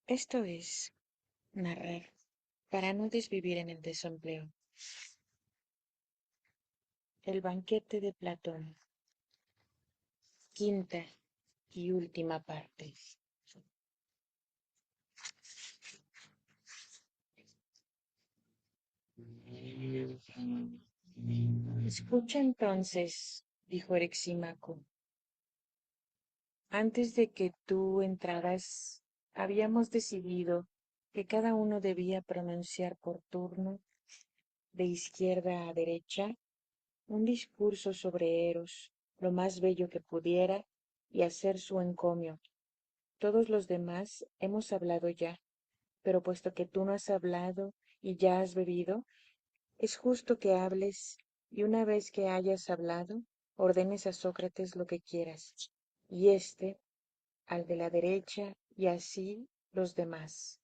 Esto es narrar para no desvivir en el desempleo. El banquete de Platón, quinta y última parte. Escucha entonces, dijo Erexímaco, antes de que tú entraras, habíamos decidido que cada uno debía pronunciar por turno, de izquierda a derecha, un discurso sobre Eros, lo más bello que pudiera, y hacer su encomio. Todos los demás hemos hablado ya, pero puesto que tú no has hablado y ya has bebido, es justo que hables, y una vez que hayas hablado, ordenes a Sócrates lo que quieras, y éste al de la derecha, y así los demás.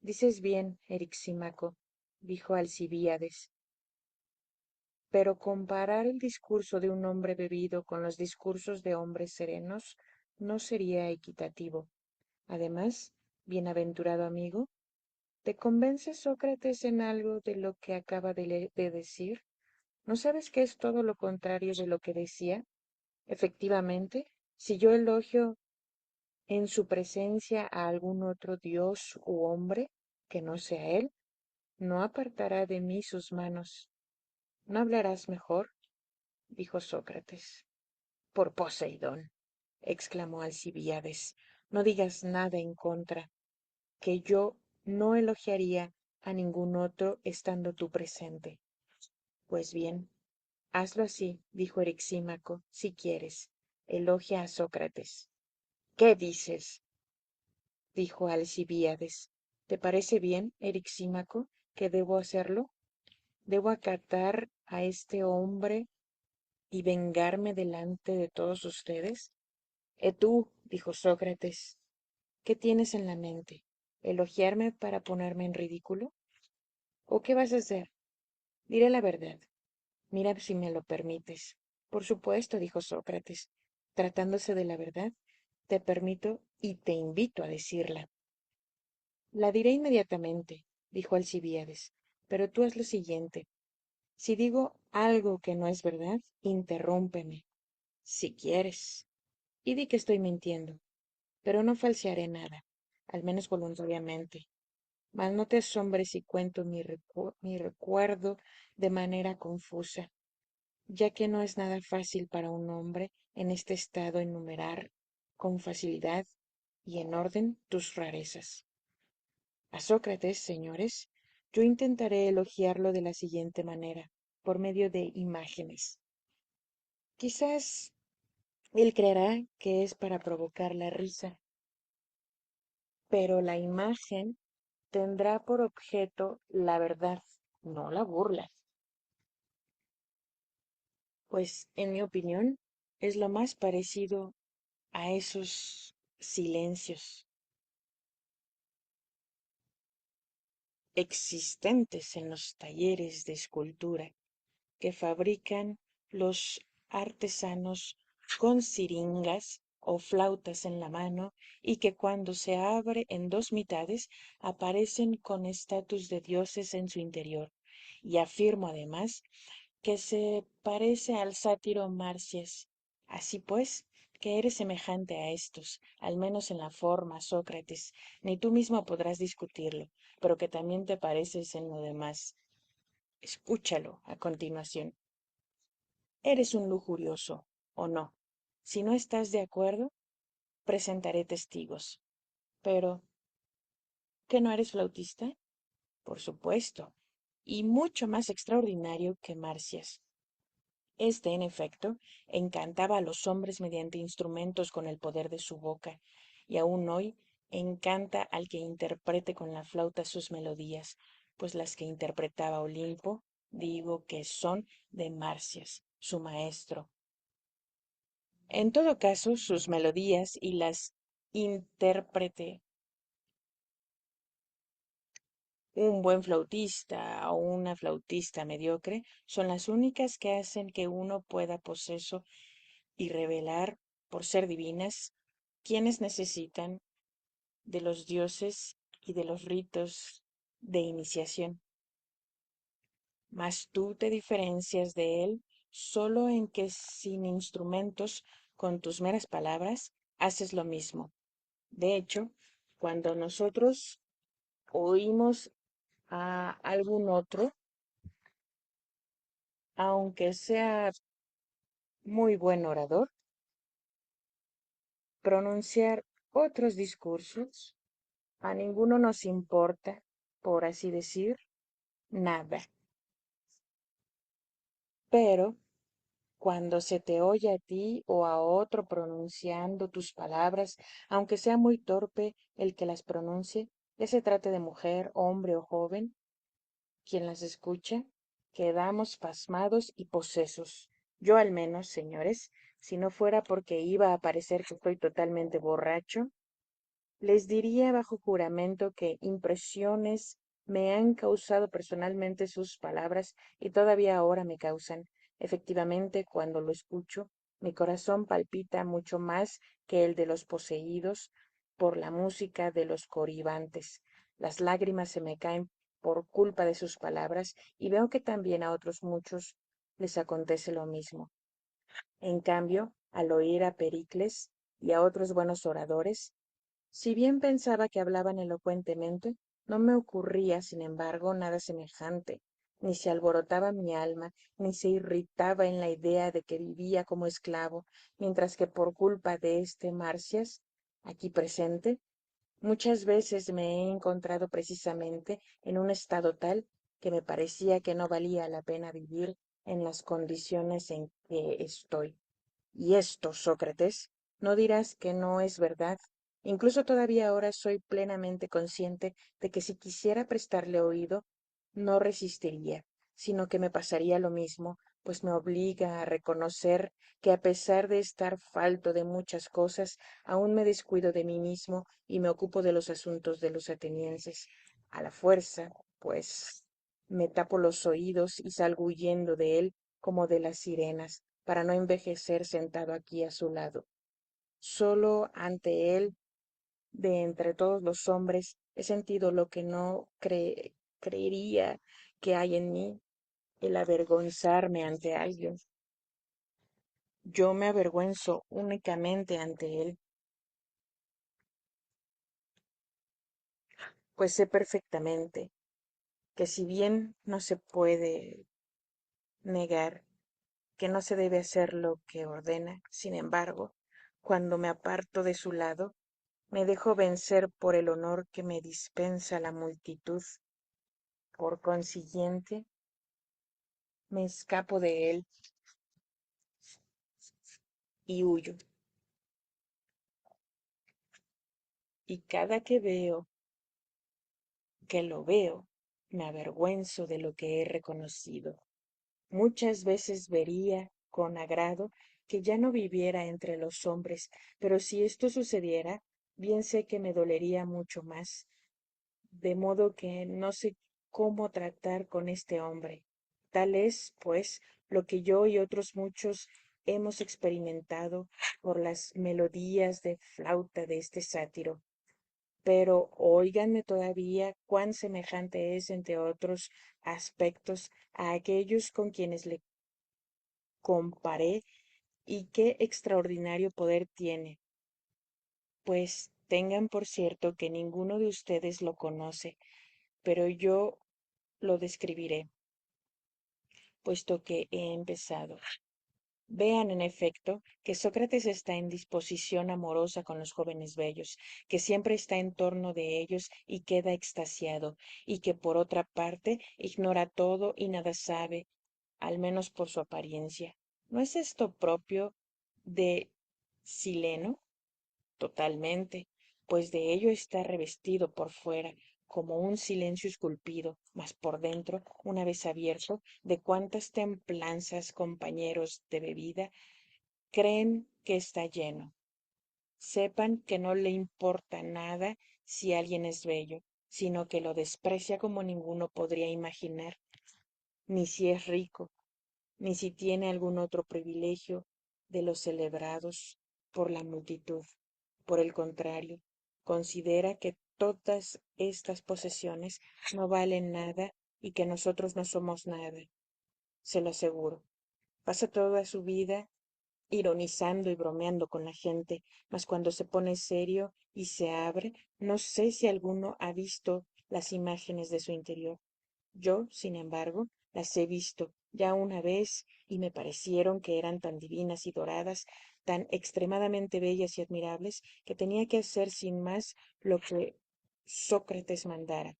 Dices bien, Erixímaco, dijo Alcibíades, pero comparar el discurso de un hombre bebido con los discursos de hombres serenos no sería equitativo. Además, bienaventurado amigo, ¿te convence Sócrates en algo de lo que acaba de decir? ¿No sabes que es todo lo contrario de lo que decía? Efectivamente, si yo elogio en su presencia a algún otro dios u hombre que no sea él, no apartará de mí sus manos. ¿No hablarás mejor? Dijo Sócrates. Por Poseidón, exclamó Alcibíades, no digas nada en contra, que yo no elogiaría a ningún otro estando tú presente. Pues bien, hazlo así, dijo Erixímaco, si quieres. Elogia a Sócrates. ¿Qué dices? Dijo Alcibíades. ¿Te parece bien, Erixímaco, que debo hacerlo? ¿Debo acatar a este hombre y vengarme delante de todos ustedes? Tú, dijo Sócrates, ¿qué tienes en la mente? ¿Elogiarme para ponerme en ridículo? ¿O qué vas a hacer? Diré la verdad. Mira si me lo permites. Por supuesto, dijo Sócrates. Tratándose de la verdad, te permito y te invito a decirla. La diré inmediatamente, dijo Alcibíades, pero tú haz lo siguiente. Si digo algo que no es verdad, interrúmpeme, si quieres, y di que estoy mintiendo, pero no falsearé nada, al menos voluntariamente. Mas no te asombres si cuento mi recuerdo de manera confusa, ya que no es nada fácil para un hombre en este estado enumerar con facilidad y en orden tus rarezas. A Sócrates, señores, yo intentaré elogiarlo de la siguiente manera, por medio de imágenes. Quizás él creerá que es para provocar la risa, pero la imagen tendrá por objeto la verdad, no la burla, pues, en mi opinión, es lo más parecido a esos silencios existentes en los talleres de escultura que fabrican los artesanos con siringas o flautas en la mano y que cuando se abre en dos mitades aparecen con estatus de dioses en su interior. Y afirmo además que se parece al sátiro Marcias. Así pues, que eres semejante a estos, al menos en la forma, Sócrates, ni tú mismo podrás discutirlo, pero que también te pareces en lo demás. Escúchalo a continuación. Eres un lujurioso, ¿o no? Si no estás de acuerdo, presentaré testigos. Pero, ¿qué no eres flautista? Por supuesto, y mucho más extraordinario que Marcias. Este, en efecto, encantaba a los hombres mediante instrumentos con el poder de su boca, y aún hoy encanta al que interprete con la flauta sus melodías, pues las que interpretaba Olimpo, digo que son de Marcias, su maestro. En todo caso, sus melodías y las intérprete un buen flautista o una flautista mediocre son las únicas que hacen que uno pueda poseso y revelar, por ser divinas, quienes necesitan de los dioses y de los ritos de iniciación. Mas tú te diferencias de él solo en que sin instrumentos, con tus meras palabras, haces lo mismo. De hecho, cuando nosotros oímos a algún otro, aunque sea muy buen orador, pronunciar otros discursos, a ninguno nos importa, por así decir, nada. Pero cuando se te oye a ti o a otro pronunciando tus palabras, aunque sea muy torpe el que las pronuncie, ya se trate de mujer, hombre o joven, quien las escucha, quedamos pasmados y posesos. Yo al menos, señores, si no fuera porque iba a parecer que estoy totalmente borracho, les diría bajo juramento que impresiones me han causado personalmente sus palabras y todavía ahora me causan. Efectivamente, cuando lo escucho, mi corazón palpita mucho más que el de los poseídos por la música de los coribantes. Las lágrimas se me caen por culpa de sus palabras y veo que también a otros muchos les acontece lo mismo. En cambio, al oír a Pericles y a otros buenos oradores, si bien pensaba que hablaban elocuentemente, no me ocurría, sin embargo, nada semejante, ni se alborotaba mi alma, ni se irritaba en la idea de que vivía como esclavo, mientras que por culpa de este Marcias, aquí presente, muchas veces me he encontrado precisamente en un estado tal que me parecía que no valía la pena vivir en las condiciones en que estoy. Y esto, Sócrates, no dirás que no es verdad. Incluso todavía ahora soy plenamente consciente de que si quisiera prestarle oído, no resistiría, sino que me pasaría lo mismo, pues me obliga a reconocer que a pesar de estar falto de muchas cosas, aún me descuido de mí mismo y me ocupo de los asuntos de los atenienses. A la fuerza, pues, me tapo los oídos y salgo huyendo de él como de las sirenas para no envejecer sentado aquí a su lado. Solo ante él, de entre todos los hombres, he sentido lo que no creería que hay en mí, el avergonzarme ante alguien. Yo me avergüenzo únicamente ante él, pues sé perfectamente que si bien no se puede negar que no se debe hacer lo que ordena, sin embargo, cuando me aparto de su lado, me dejo vencer por el honor que me dispensa la multitud. Por consiguiente, me escapo de él y huyo. Y cada que lo veo, me avergüenzo de lo que he reconocido. Muchas veces vería con agrado que ya no viviera entre los hombres, pero si esto sucediera, bien sé que me dolería mucho más, de modo que no sé cómo tratar con este hombre. Tal es, pues, lo que yo y otros muchos hemos experimentado por las melodías de flauta de este sátiro. Pero óiganme todavía cuán semejante es, entre otros aspectos, a aquellos con quienes le comparé y qué extraordinario poder tiene, pues tengan por cierto que ninguno de ustedes lo conoce, pero yo lo describiré, puesto que he empezado. Vean, en efecto, que Sócrates está en disposición amorosa con los jóvenes bellos, que siempre está en torno de ellos y queda extasiado, y que por otra parte ignora todo y nada sabe, al menos por su apariencia. ¿No es esto propio de Sileno? Totalmente, pues de ello está revestido por fuera, como un silencio esculpido, mas por dentro, una vez abierto, de cuantas templanzas, compañeros de bebida, creen que está lleno. Sepan que no le importa nada si alguien es bello, sino que lo desprecia como ninguno podría imaginar, ni si es rico, ni si tiene algún otro privilegio de los celebrados por la multitud. Por el contrario, considera que todas estas posesiones no valen nada y que nosotros no somos nada, se lo aseguro. Pasa toda su vida ironizando y bromeando con la gente, mas cuando se pone serio y se abre, no sé si alguno ha visto las imágenes de su interior. Yo, sin embargo, las he visto ya una vez y me parecieron que eran tan divinas y doradas, tan extremadamente bellas y admirables, que tenía que hacer sin más lo que Sócrates mandara.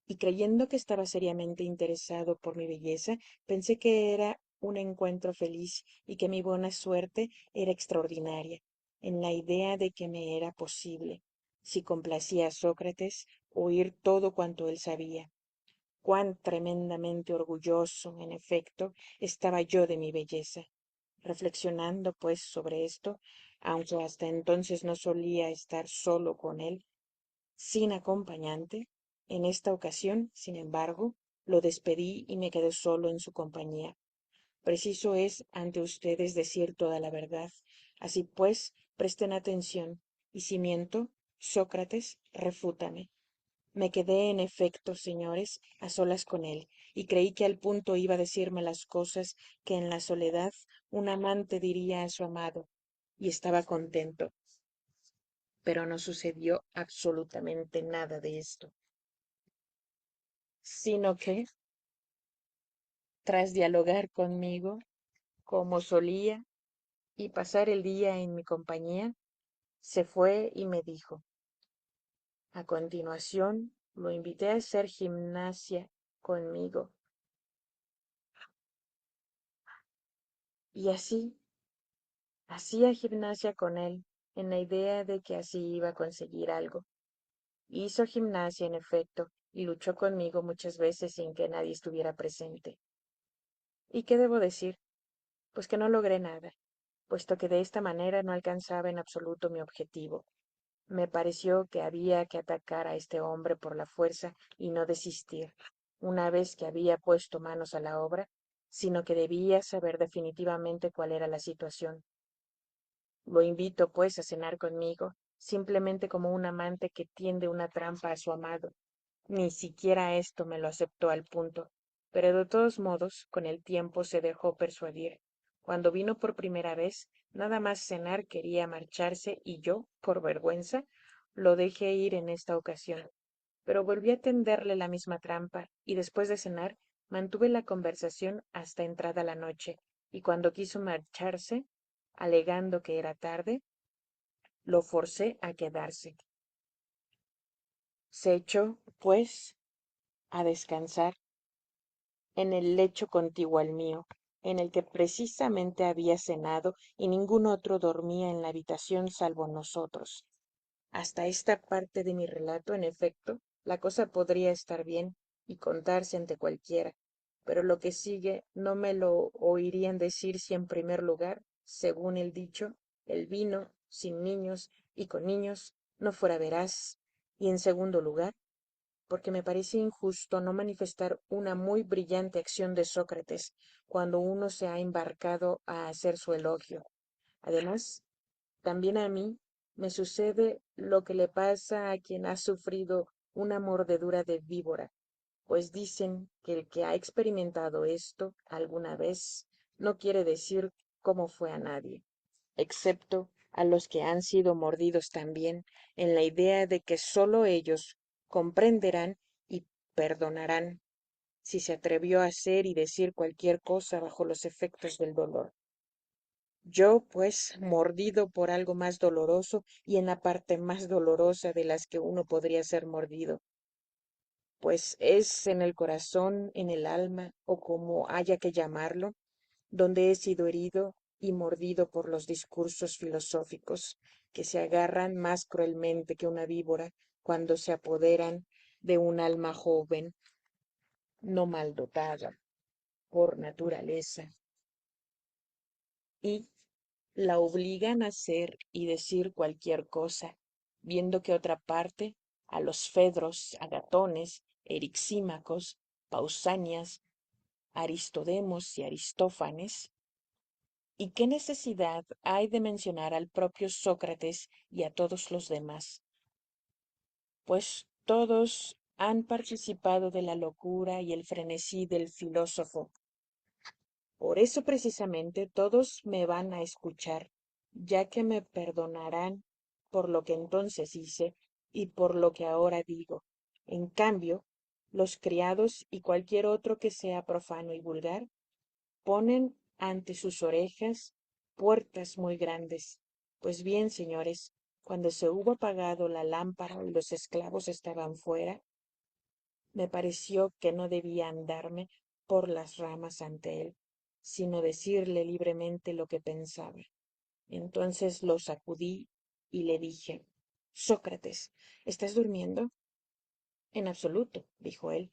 Y creyendo que estaba seriamente interesado por mi belleza, pensé que era un encuentro feliz y que mi buena suerte era extraordinaria, en la idea de que me era posible, si complacía a Sócrates, oír todo cuanto él sabía. Cuán tremendamente orgulloso, en efecto, estaba yo de mi belleza. Reflexionando, pues, sobre esto, aunque hasta entonces no solía estar solo con él, sin acompañante, en esta ocasión, sin embargo, lo despedí y me quedé solo en su compañía. Preciso es ante ustedes decir toda la verdad. Así pues, presten atención, y si miento, Sócrates, refútame. Me quedé, en efecto, señores, a solas con él, y creí que al punto iba a decirme las cosas que en la soledad un amante diría a su amado, y estaba contento. Pero no sucedió absolutamente nada de esto, sino que, tras dialogar conmigo, como solía, y pasar el día en mi compañía, se fue y me dijo. A continuación, lo invité a hacer gimnasia conmigo, y así hacía gimnasia con él, en la idea de que así iba a conseguir algo. Hizo gimnasia, en efecto, y luchó conmigo muchas veces sin que nadie estuviera presente. ¿Y qué debo decir? Pues que no logré nada, puesto que de esta manera no alcanzaba en absoluto mi objetivo. Me pareció que había que atacar a este hombre por la fuerza y no desistir, una vez que había puesto manos a la obra, sino que debía saber definitivamente cuál era la situación. Lo invito, pues, a cenar conmigo, simplemente como un amante que tiende una trampa a su amado. Ni siquiera esto me lo aceptó al punto, pero de todos modos, con el tiempo se dejó persuadir. Cuando vino por primera vez, nada más cenar quería marcharse y yo, por vergüenza, lo dejé ir en esta ocasión. Pero volví a tenderle la misma trampa y después de cenar mantuve la conversación hasta entrada la noche, y cuando quiso marcharse, alegando que era tarde, lo forcé a quedarse. Se echó, pues, a descansar en el lecho contiguo al mío, en el que precisamente había cenado y ningún otro dormía en la habitación salvo nosotros. Hasta esta parte de mi relato, en efecto, la cosa podría estar bien y contarse ante cualquiera, pero lo que sigue no me lo oirían decir si en primer lugar, según el dicho, el vino, sin niños y con niños, no fuera veraz, y en segundo lugar, porque me parece injusto no manifestar una muy brillante acción de Sócrates cuando uno se ha embarcado a hacer su elogio. Además, también a mí me sucede lo que le pasa a quien ha sufrido una mordedura de víbora, pues dicen que el que ha experimentado esto alguna vez no quiere decir cómo fue a nadie, excepto a los que han sido mordidos también, en la idea de que sólo ellos comprenderán y perdonarán si se atrevió a hacer y decir cualquier cosa bajo los efectos del dolor. Yo, pues, mordido por algo más doloroso y en la parte más dolorosa de las que uno podría ser mordido, pues es en el corazón, en el alma, o como haya que llamarlo, donde he sido herido y mordido por los discursos filosóficos que se agarran más cruelmente que una víbora cuando se apoderan de un alma joven, no mal dotada por naturaleza, y la obligan a hacer y decir cualquier cosa, viendo que otra parte, a los Fedros, Agatones, Erixímacos, Pausanias, Aristodemos y Aristófanes, ¿y qué necesidad hay de mencionar al propio Sócrates y a todos los demás? pues todos han participado de la locura y el frenesí del filósofo. Por eso precisamente todos me van a escuchar, ya que me perdonarán por lo que entonces hice y por lo que ahora digo. En cambio, los criados y cualquier otro que sea profano y vulgar ponen ante sus orejas puertas muy grandes. Pues bien, señores, cuando se hubo apagado la lámpara y los esclavos estaban fuera, me pareció que no debía andarme por las ramas ante él, sino decirle libremente lo que pensaba. Entonces lo sacudí y le dije, Sócrates, ¿estás durmiendo? En absoluto, dijo él.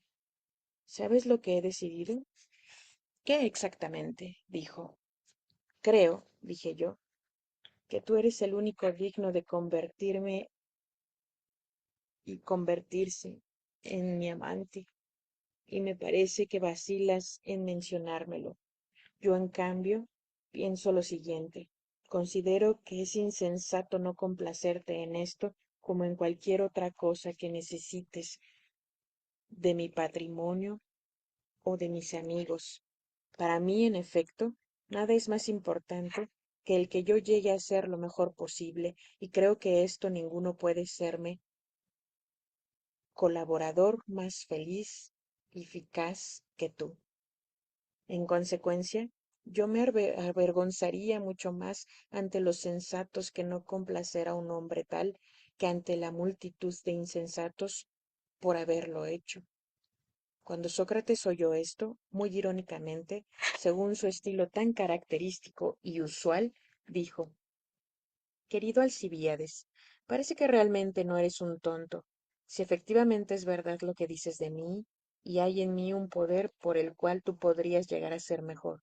¿Sabes lo que he decidido? ¿Qué exactamente? Dijo. Creo, dije yo, que tú eres el único digno de convertirme y convertirse en mi amante, y me parece que vacilas en mencionármelo. Yo, en cambio, pienso lo siguiente. Considero que es insensato no complacerte en esto como en cualquier otra cosa que necesites de mi patrimonio o de mis amigos. Para mí, en efecto, nada es más importante que el que yo llegue a ser lo mejor posible, y creo que esto ninguno puede serme colaborador más feliz y eficaz que tú. En consecuencia, yo me avergonzaría mucho más ante los sensatos que no complacer a un hombre tal que ante la multitud de insensatos por haberlo hecho. Cuando Sócrates oyó esto, muy irónicamente, según su estilo tan característico y usual, dijo, Querido Alcibíades, parece que realmente no eres un tonto. Si efectivamente es verdad lo que dices de mí, y hay en mí un poder por el cual tú podrías llegar a ser mejor.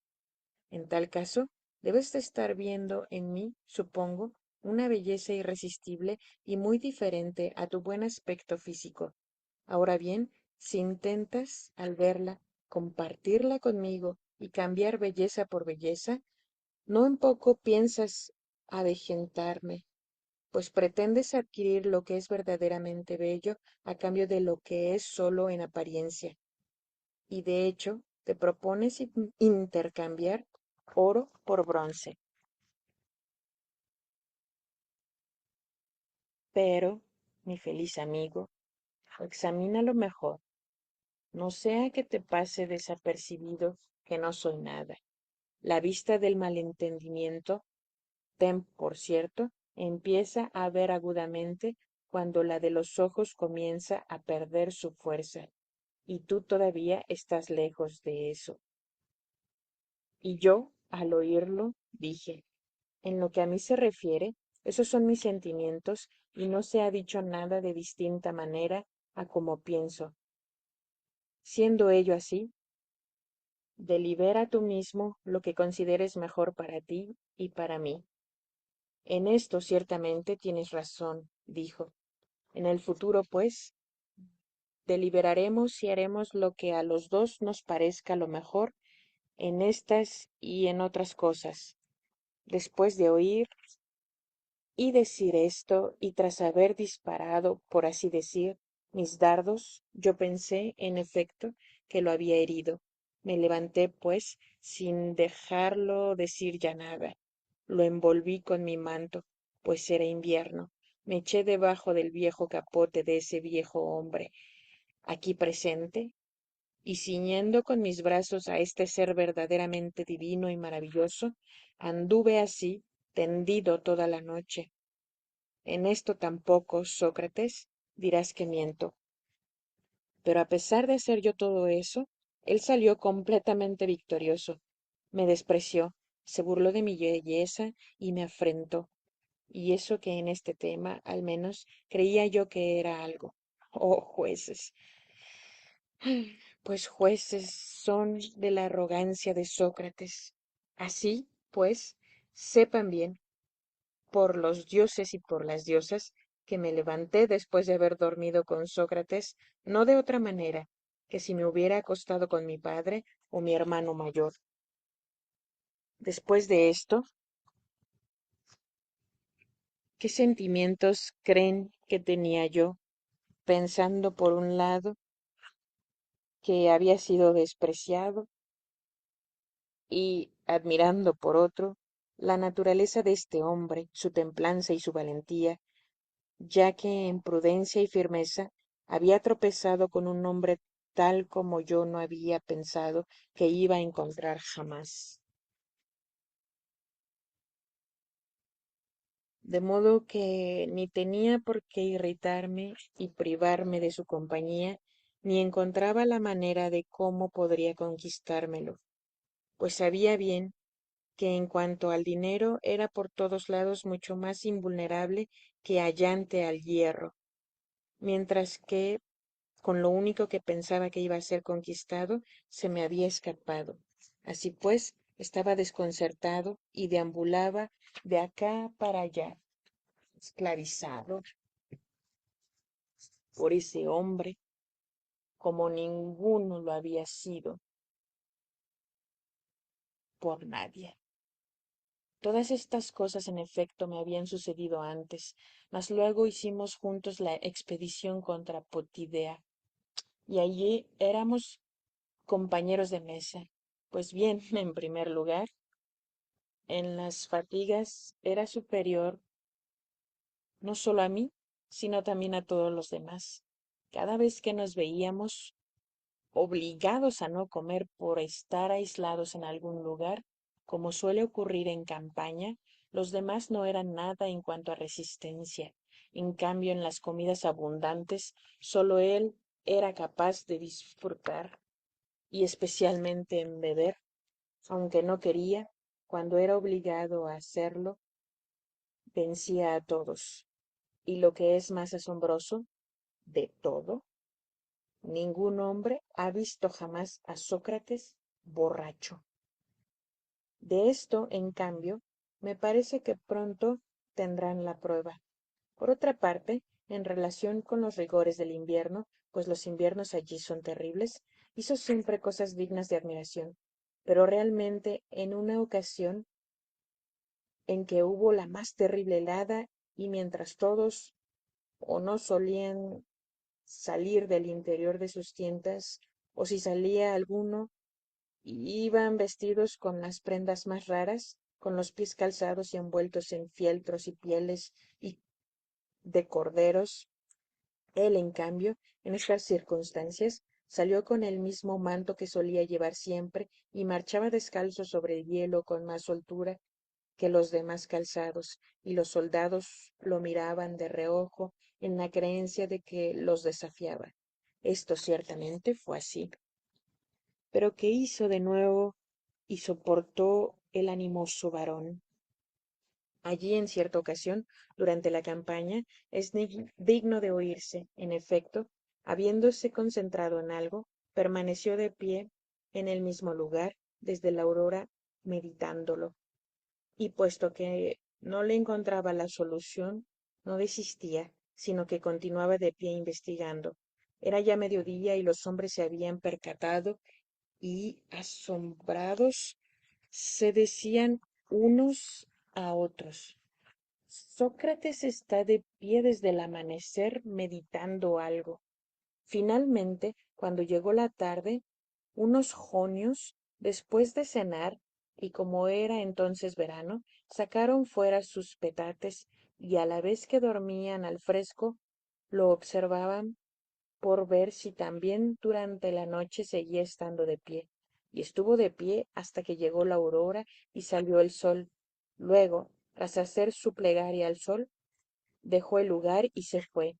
En tal caso, debes de estar viendo en mí, supongo, una belleza irresistible y muy diferente a tu buen aspecto físico. Ahora bien, si intentas, al verla, compartirla conmigo y cambiar belleza por belleza, no en poco piensas avejentarme, pues pretendes adquirir lo que es verdaderamente bello a cambio de lo que es solo en apariencia, y de hecho te propones intercambiar oro por bronce. Pero, mi feliz amigo, examínalo mejor, no sea que te pase desapercibido que no soy nada. La vista del malentendimiento, por cierto, empieza a ver agudamente cuando la de los ojos comienza a perder su fuerza, y tú todavía estás lejos de eso. Y yo, al oírlo, dije, en lo que a mí se refiere, esos son mis sentimientos y no se ha dicho nada de distinta manera a como pienso. Siendo ello así, delibera tú mismo lo que consideres mejor para ti y para mí. En esto ciertamente tienes razón, dijo. En el futuro, pues, deliberaremos y haremos lo que a los dos nos parezca lo mejor en estas y en otras cosas. Después de oír y decir esto, y tras haber disparado, por así decir, mis dardos, yo pensé, en efecto, que lo había herido. Me levanté, pues, sin dejarlo decir ya nada. Lo envolví con mi manto, pues era invierno. Me eché debajo del viejo capote de ese viejo hombre, aquí presente, y ciñendo con mis brazos a este ser verdaderamente divino y maravilloso, anduve así, tendido toda la noche. En esto tampoco, Sócrates, dirás que miento. Pero a pesar de hacer yo todo eso, él salió completamente victorioso. Me despreció, se burló de mi belleza y me afrentó. Y eso que en este tema, al menos, creía yo que era algo. Oh, jueces. Pues jueces son de la arrogancia de Sócrates. Así, pues, sepan bien por los dioses y por las diosas, que me levanté después de haber dormido con Sócrates, no de otra manera que si me hubiera acostado con mi padre o mi hermano mayor. Después de esto, ¿qué sentimientos creen que tenía yo? pensando por un lado que había sido despreciado y admirando por otro la naturaleza de este hombre, su templanza y su valentía, ya que en prudencia y firmeza había tropezado con un hombre tal como yo no había pensado que iba a encontrar jamás. De modo que ni tenía por qué irritarme y privarme de su compañía, ni encontraba la manera de cómo podría conquistármelo, pues sabía bien que en cuanto al dinero era por todos lados mucho más invulnerable que allante al hierro, mientras que con lo único que pensaba que iba a ser conquistado se me había escapado. Así pues, estaba desconcertado y deambulaba de acá para allá, esclavizado por ese hombre como ninguno lo había sido por nadie. Todas estas cosas en efecto me habían sucedido antes, mas luego hicimos juntos la expedición contra Potidea, y allí éramos compañeros de mesa. Pues bien, en primer lugar, en las fatigas era superior no solo a mí, sino también a todos los demás. Cada vez que nos veíamos, obligados a no comer por estar aislados en algún lugar, como suele ocurrir en campaña, los demás no eran nada en cuanto a resistencia. En cambio, en las comidas abundantes, solo él era capaz de disfrutar, y especialmente en beber, aunque no quería, cuando era obligado a hacerlo, vencía a todos. Y lo que es más asombroso de todo, ningún hombre ha visto jamás a Sócrates borracho. De esto, en cambio, me parece que pronto tendrán la prueba. Por otra parte, en relación con los rigores del invierno, pues los inviernos allí son terribles, hizo siempre cosas dignas de admiración. Pero realmente, en una ocasión en que hubo la más terrible helada, y mientras todos o no solían salir del interior de sus tiendas, o si salía alguno, iban vestidos con las prendas más raras, con los pies calzados y envueltos en fieltros y pieles y de corderos. Él, en cambio, en estas circunstancias, salió con el mismo manto que solía llevar siempre y marchaba descalzo sobre el hielo con más soltura que los demás calzados, y los soldados lo miraban de reojo en la creencia de que los desafiaba. Esto ciertamente fue así. Pero ¿qué hizo de nuevo y soportó el animoso varón? Allí, en cierta ocasión, durante la campaña, es digno de oírse, en efecto, habiéndose concentrado en algo, permaneció de pie en el mismo lugar desde la aurora meditándolo, y puesto que no le encontraba la solución, no desistía, sino que continuaba de pie investigando. Era ya mediodía y los hombres se habían percatado y, asombrados, se decían unos a otros: Sócrates está de pie desde el amanecer meditando algo. Finalmente, cuando llegó la tarde, unos jonios, después de cenar, y como era entonces verano, sacaron fuera sus petates y a la vez que dormían al fresco, lo observaban por ver si también durante la noche seguía estando de pie. Y estuvo de pie hasta que llegó la aurora y salió el sol. Luego, tras hacer su plegaria al sol, dejó el lugar y se fue.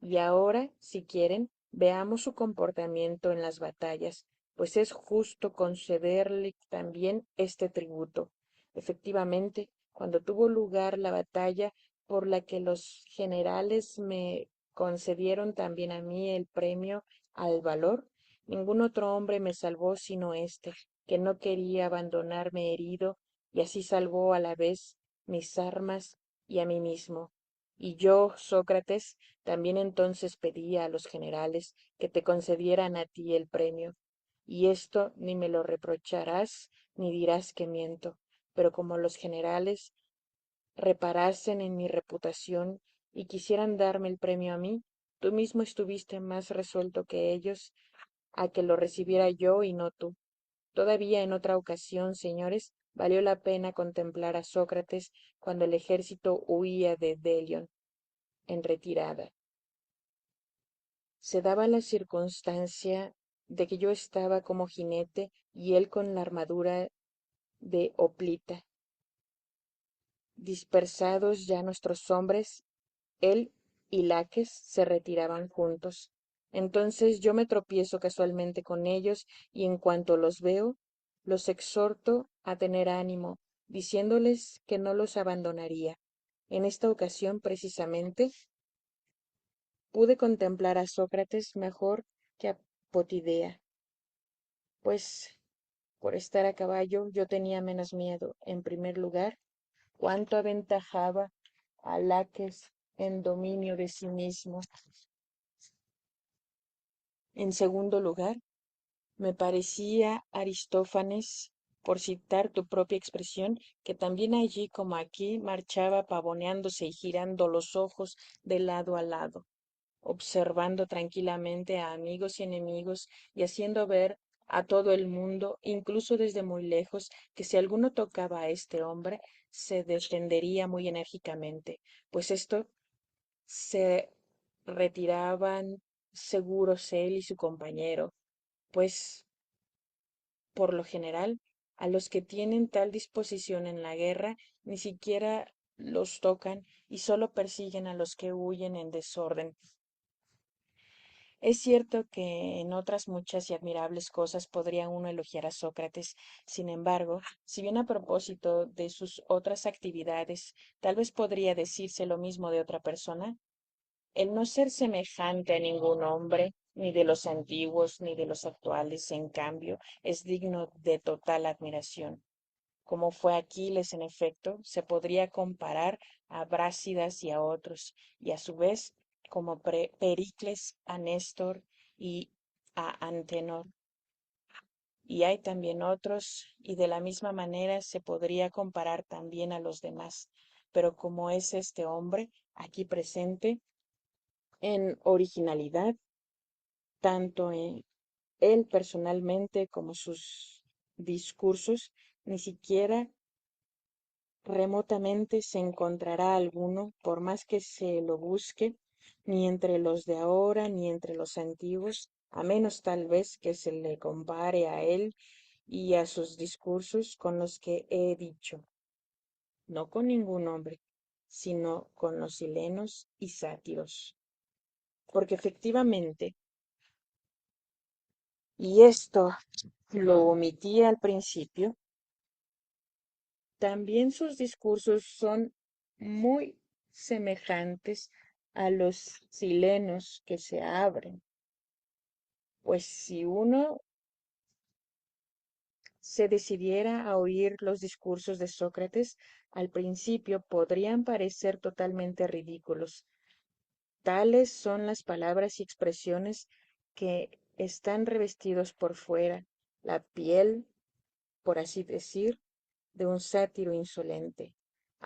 Y ahora, si quieren, veamos su comportamiento en las batallas, pues es justo concederle también este tributo. Efectivamente, cuando tuvo lugar la batalla por la que los generales me concedieron también a mí el premio al valor, ningún otro hombre me salvó sino éste, que no quería abandonarme herido, y así salvó a la vez mis armas y a mí mismo. Y yo, Sócrates, también entonces pedía a los generales que te concedieran a ti el premio, y esto ni me lo reprocharás ni dirás que miento, pero como los generales reparasen en mi reputación y quisieran darme el premio a mí, Tú mismo estuviste más resuelto que ellos a que lo recibiera yo y no tú. Todavía en otra ocasión, señores, valió la pena contemplar a Sócrates cuando el ejército huía de Delión en retirada. Se daba la circunstancia de que yo estaba como jinete y él con la armadura de hoplita. Dispersados ya nuestros hombres, él y Laques se retiraban juntos. Entonces yo me tropiezo casualmente con ellos y en cuanto los veo, los exhorto a tener ánimo, diciéndoles que no los abandonaría. En esta ocasión, precisamente, pude contemplar a Sócrates mejor que a Potidea, pues por estar a caballo yo tenía menos miedo. En primer lugar, cuánto aventajaba a Laques en dominio de sí mismo. En segundo lugar, me parecía Aristófanes, por citar tu propia expresión, que también allí como aquí marchaba pavoneándose y girando los ojos de lado a lado, observando tranquilamente a amigos y enemigos y haciendo ver a todo el mundo, incluso desde muy lejos, que si alguno tocaba a este hombre, se defendería muy enérgicamente, pues esto se retiraban seguros él y su compañero, pues por lo general a los que tienen tal disposición en la guerra ni siquiera los tocan y solo persiguen a los que huyen en desorden. Es cierto que en otras muchas y admirables cosas podría uno elogiar a Sócrates, sin embargo, si bien a propósito de sus otras actividades, tal vez podría decirse lo mismo de otra persona, el no ser semejante a ningún hombre, ni de los antiguos ni de los actuales, en cambio, es digno de total admiración. Como fue Aquiles, en efecto, se podría comparar a Brásidas y a otros, y a su vez, como Pericles, a Néstor y a Antenor. Y hay también otros, y de la misma manera se podría comparar también a los demás. Pero como es este hombre aquí presente, en originalidad, tanto en él personalmente como sus discursos, ni siquiera remotamente se encontrará alguno, por más que se lo busque, ni entre los de ahora, ni entre los antiguos, a menos tal vez que se le compare a él y a sus discursos con los que he dicho, no con ningún hombre, sino con los silenos y sátiros. Porque efectivamente, y esto lo omití al principio, también sus discursos son muy semejantes a los silenos que se abren, pues si uno se decidiera a oír los discursos de Sócrates, al principio podrían parecer totalmente ridículos. Tales son las palabras y expresiones que están revestidos por fuera, la piel, por así decir, de un sátiro insolente.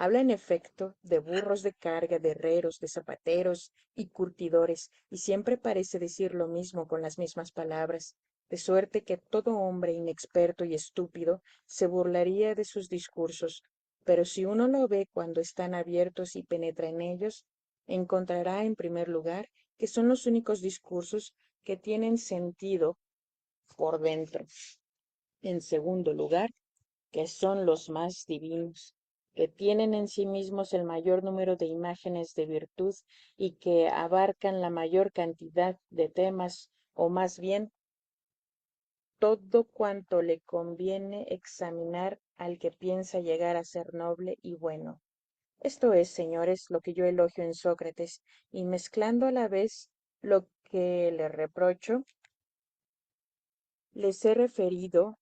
Habla en efecto de burros de carga, de herreros, de zapateros y curtidores, y siempre parece decir lo mismo con las mismas palabras, de suerte que todo hombre inexperto y estúpido se burlaría de sus discursos, pero si uno lo ve cuando están abiertos y penetra en ellos, encontrará en primer lugar que son los únicos discursos que tienen sentido por dentro. En segundo lugar, que son los más divinos, que tienen en sí mismos el mayor número de imágenes de virtud y que abarcan la mayor cantidad de temas, o más bien todo cuanto le conviene examinar al que piensa llegar a ser noble y bueno. Esto es, señores, lo que yo elogio en Sócrates, y mezclando a la vez lo que le reprocho, les he referido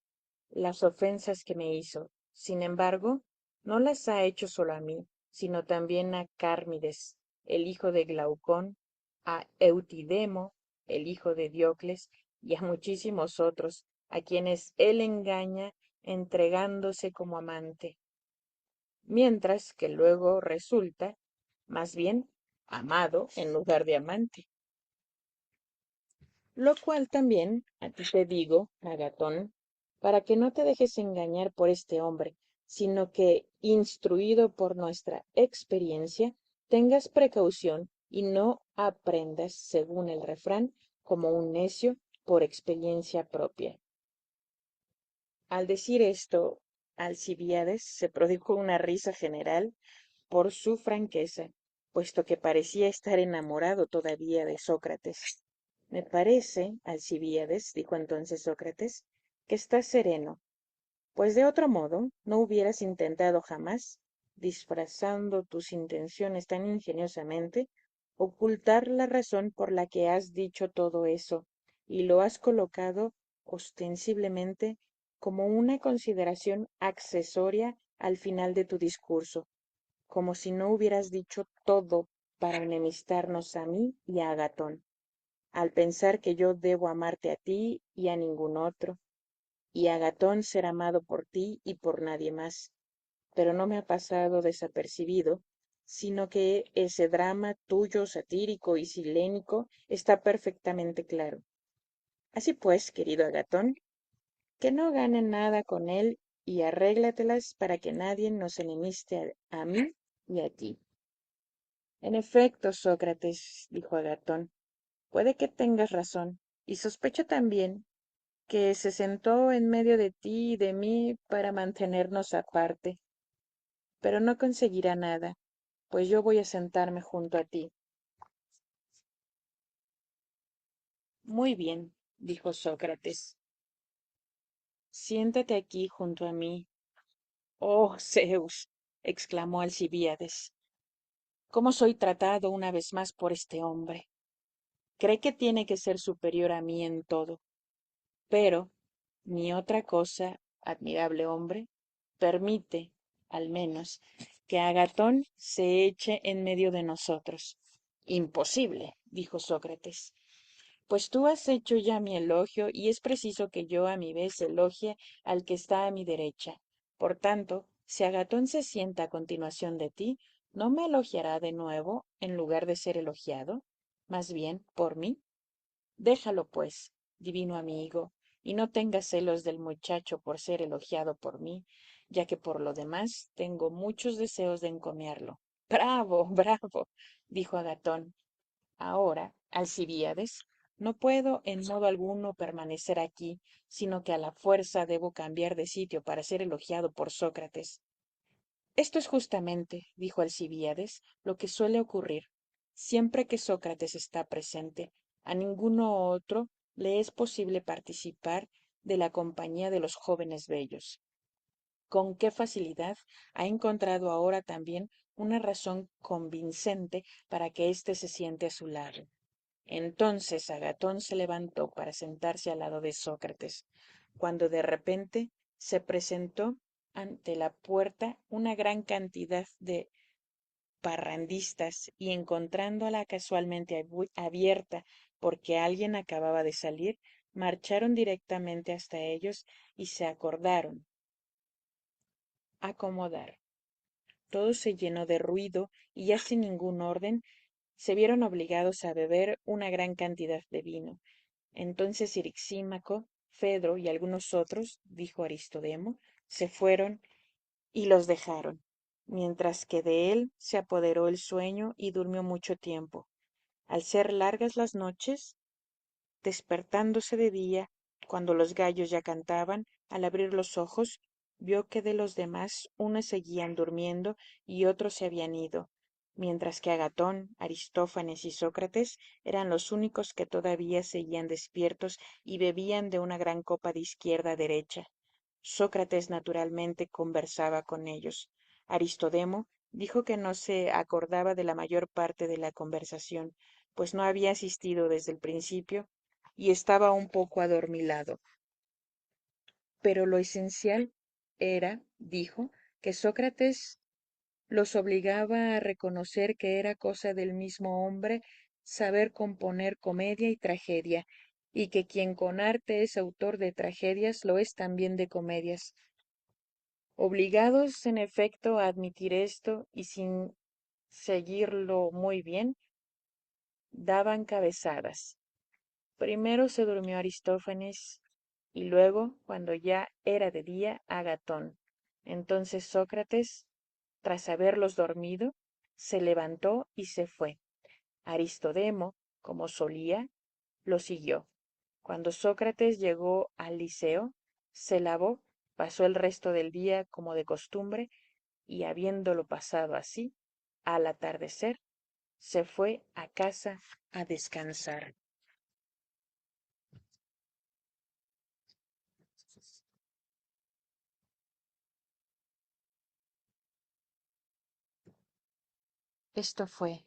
las ofensas que me hizo. Sin embargo, no las ha hecho solo a mí, sino también a Cármides, el hijo de Glaucón, a Eutidemo, el hijo de Diocles, y a muchísimos otros, a quienes él engaña entregándose como amante, mientras que luego resulta, más bien, amado en lugar de amante. Lo cual también a ti te digo, Agatón, para que no te dejes engañar por este hombre, sino que, instruido por nuestra experiencia, tengas precaución y no aprendas, según el refrán, como un necio por experiencia propia. Al decir esto, Alcibiades se produjo una risa general por su franqueza, puesto que parecía estar enamorado todavía de Sócrates. Me parece, Alcibiades, dijo entonces Sócrates, que estás sereno, pues de otro modo no hubieras intentado jamás, disfrazando tus intenciones tan ingeniosamente, ocultar la razón por la que has dicho todo eso, y lo has colocado ostensiblemente como una consideración accesoria al final de tu discurso, como si no hubieras dicho todo para enemistarnos a mí y a Agatón, al pensar que yo debo amarte a ti y a ningún otro, y Agatón ser amado por ti y por nadie más. Pero no me ha pasado desapercibido, sino que ese drama tuyo satírico y silénico está perfectamente claro. Así pues, querido Agatón, que no gane nada con él y arréglatelas para que nadie nos enemiste a mí y a ti. En efecto, Sócrates, dijo Agatón, puede que tengas razón, y sospecho también que se sentó en medio de ti y de mí para mantenernos aparte, pero no conseguirá nada, pues yo voy a sentarme junto a ti. Muy bien, dijo Sócrates, siéntate aquí junto a mí. Oh, Zeus, exclamó Alcibíades, ¿cómo soy tratado una vez más por este hombre? Cree que tiene que ser superior a mí en todo, pero ni otra cosa, admirable hombre, permite, al menos, que Agatón se eche en medio de nosotros. Imposible, dijo Sócrates, pues tú has hecho ya mi elogio y es preciso que yo a mi vez elogie al que está a mi derecha. Por tanto, si Agatón se sienta a continuación de ti, ¿no me elogiará de nuevo en lugar de ser elogiado? Más bien, por mí. Déjalo, pues, divino amigo, y no tengas celos del muchacho por ser elogiado por mí, ya que por lo demás tengo muchos deseos de encomiarlo. Bravo, bravo, dijo Agatón. Ahora, Alcibíades, no puedo en modo alguno permanecer aquí, sino que a la fuerza debo cambiar de sitio para ser elogiado por Sócrates. Esto es justamente, dijo Alcibíades, lo que suele ocurrir. Siempre que Sócrates está presente, a ninguno otro le es posible participar de la compañía de los jóvenes bellos. Con qué facilidad ha encontrado ahora también una razón convincente para que éste se siente a su lado. Entonces Agatón se levantó para sentarse al lado de Sócrates, cuando de repente se presentó ante la puerta una gran cantidad de parrandistas y encontrándola casualmente abierta porque alguien acababa de salir, marcharon directamente hasta ellos y se acordaron acomodar. Todo se llenó de ruido y ya sin ningún orden se vieron obligados a beber una gran cantidad de vino. Entonces Irixímaco, Fedro y algunos otros, dijo Aristodemo, se fueron y los dejaron, mientras que de él se apoderó el sueño y durmió mucho tiempo. Al ser largas las noches, despertándose de día, cuando los gallos ya cantaban, al abrir los ojos, vio que de los demás unos seguían durmiendo y otros se habían ido, mientras que Agatón, Aristófanes y Sócrates eran los únicos que todavía seguían despiertos y bebían de una gran copa de izquierda a derecha. Sócrates naturalmente conversaba con ellos. Aristodemo dijo que no se acordaba de la mayor parte de la conversación, pues no había asistido desde el principio y estaba un poco adormilado. Pero lo esencial era, dijo, que Sócrates los obligaba a reconocer que era cosa del mismo hombre saber componer comedia y tragedia, y que quien con arte es autor de tragedias lo es también de comedias. Obligados, en efecto, a admitir esto y sin seguirlo muy bien, daban cabezadas. Primero se durmió Aristófanes y luego, cuando ya era de día, Agatón. Entonces Sócrates, tras haberlos dormido, se levantó y se fue. Aristodemo, como solía, lo siguió. Cuando Sócrates llegó al Liceo, se lavó, pasó el resto del día como de costumbre y habiéndolo pasado así, al atardecer, se fue a casa a descansar. Esto fue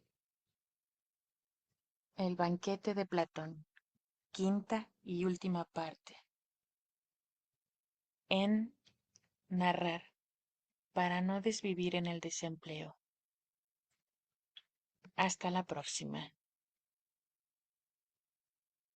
el banquete de Platón, quinta y última parte, en narrar para no desvivir en el desempleo. Hasta la próxima.